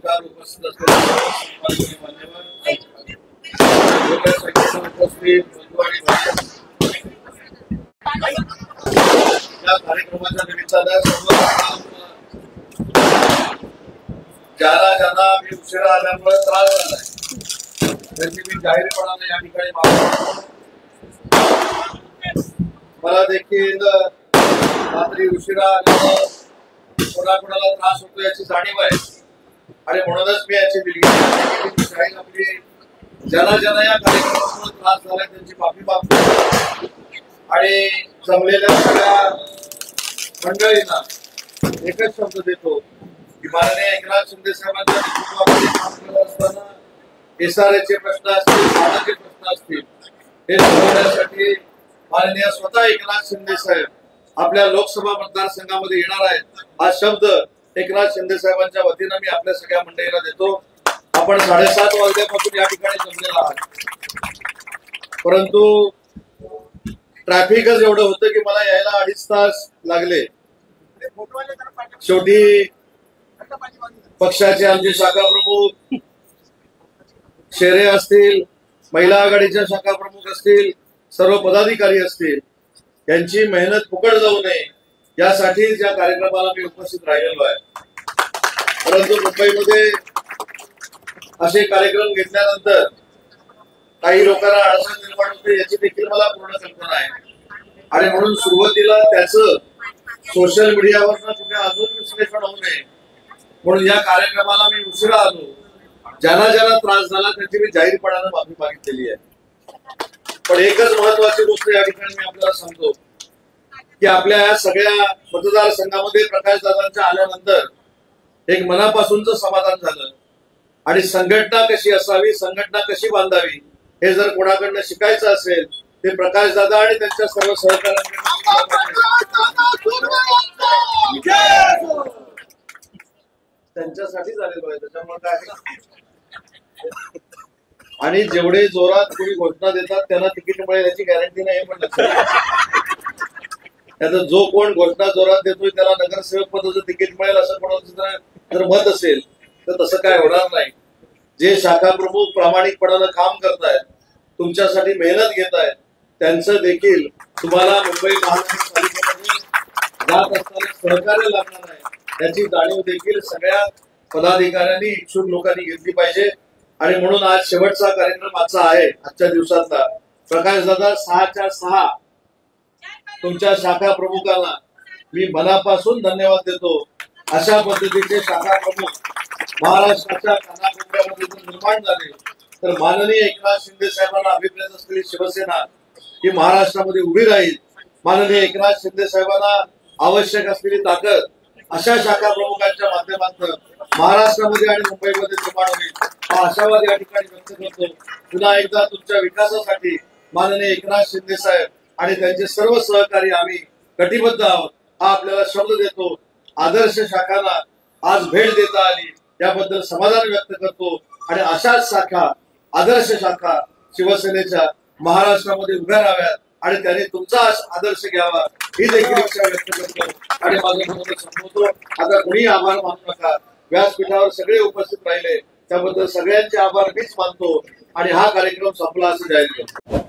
नमस्कार. उपस्थित असलेले उपस्थित या कार्यक्रमाच्या निमित्तानं ज्यांना मी उशिरा आल्यामुळे त्रास झालाय त्याची मी जाहीरपणाने या ठिकाणी मागणी. मला देखील रात्री उशिरा आल्यामुळे कोणाकोणाला त्रास होतो याची जाणीव आहे आणि म्हणूनच मी याची दिलगिरी आपली ज्यांना या कार्यक्रमामुळे त्रास झालाय त्यांची माफी मागतो आणि जमलेल्या सगळ्या मंडळींना एकच शब्द देतो की माननीय एकनाथ शिंदे साहेबांच्या नेतृत्वाखाली काम करत असताना एसआरएचे प्रश्न असतील, पाण्याचे प्रश्न असतील, हे सोडवण्यासाठी माननीय स्वतः एकनाथ शिंदे साहेब आपल्या लोकसभा मतदारसंघामध्ये येणार आहेत. हा शब्द एकनाथ शिंदे साहेबांच्या वतीनं मी आपल्या सगळ्या मंडळींना देतो. आपण 7:30 वाजल्यापासून या ठिकाणी जमलेला आहात, परंतु ट्रॅफिकच एवढं होतं की मला यायला 2.5 तास लागले. शेवटी पक्षाचे आमचे शाखा प्रमुख शेरे असतील, महिला आघाडीच्या शाखा प्रमुख असतील, सर्व पदाधिकारी असतील, यांची मेहनत फुकट जाऊ नये यासाठी या कार्यक्रमाला मी उपस्थित राहिलेलो आहे. परंतु मुंबईमध्ये असे कार्यक्रम घेतल्यानंतर काही लोकांना अडचण निर्माण होते याची देखील मला पूर्ण कल्पना आहे आणि म्हणून सुरुवातीला त्याचं सोशल मीडियावर कुठे अजून विश्लेषण होऊ नये म्हणून या कार्यक्रमाला मी उशिरा आलो. ज्यांना त्रास झाला त्यांची मी जाहीरपणानं माफी मागितलेली आहे. पण एकच महत्वाची गोष्ट या ठिकाणी मी आपल्याला सांगतो की आपल्या या सगळ्या मतदारसंघामध्ये प्रकाशदादांच्या आल्यानंतर एक मनापासूनच समाधान झालं आणि संघटना कशी असावी, संघटना कशी बांधावी हे जर कोणाकडनं शिकायचं असेल ते प्रकाशदादा आणि त्यांच्या सर्व त्यांच्यासाठी झालेलो आहे. त्याच्यामुळे काय आणि जेवढे जोरात कोणी घोषणा देतात त्यांना तिकीट मिळेल याची गॅरंटी नाही पण लक्षात. त्याचा जो कोण घोषणा जोरात देतोय त्याला नगरसेवक पदाचं तिकीट मिळेल असं कोणाचं जर मत असेल तर तसं काय होणार नाही. जे शाखा प्रमुख प्रामाणिकपणानं काम करतायत, तुमच्यासाठी मेहनत घेत आहेत, त्यांचं देखील तुम्हाला मुंबई महानगरपालिकेमध्ये जात असताना सहकार्य लागणार आहे याची जाणीव देखील सगळ्या पदाधिकाऱ्यांनी, इच्छुक लोकांनी घेतली पाहिजे. आणि म्हणून आज शेवटचा कार्यक्रम आजचा आहे, आजच्या दिवसातला. प्रकाशदादा 6च्या 6 तुमच्या शाखा प्रमुखांना मी मनापासून धन्यवाद देतो. अशा पद्धतीचे शाखा प्रमुख महाराष्ट्राच्या कानाकोपऱ्यामध्ये जर निर्माण झाले तर माननीय एकनाथ शिंदे साहेबांना अभिप्रेत असलेली शिवसेना ही महाराष्ट्रामध्ये उभी राहील. माननीय एकनाथ शिंदे साहेबांना आवश्यक असलेली ताकद अशा शाखा प्रमुखांच्या माध्यमातून महाराष्ट्रामध्ये आणि मुंबईमध्ये निर्माण होईल हा आशावाद या ठिकाणी व्यक्त करतो. पुन्हा एकदा तुमच्या विकासासाठी माननीय एकनाथ शिंदे साहेब आणि त्यांचे सर्व सहकारी आम्ही कटिबद्ध आहोत हा आपल्याला शब्द देतो. आदर्श शाखांना आज भेट देता आली याबद्दल समाधान व्यक्त करतो आणि अशाच शाखा, आदर्श शाखा शिवसेनेच्या महाराष्ट्रामध्ये उभ्या राहाव्यात आणि त्याने तुमचा आदर्श घ्यावा ही देखील इच्छा व्यक्त करतो आणि माझं म्हणणं संपवतो. आता कोणी आभार मानू नका. व्यासपीठावर सगळे उपस्थित राहिले त्याबद्दल सगळ्यांचे आभार मीच मानतो आणि हा कार्यक्रम संपला असं जाहीर करतो.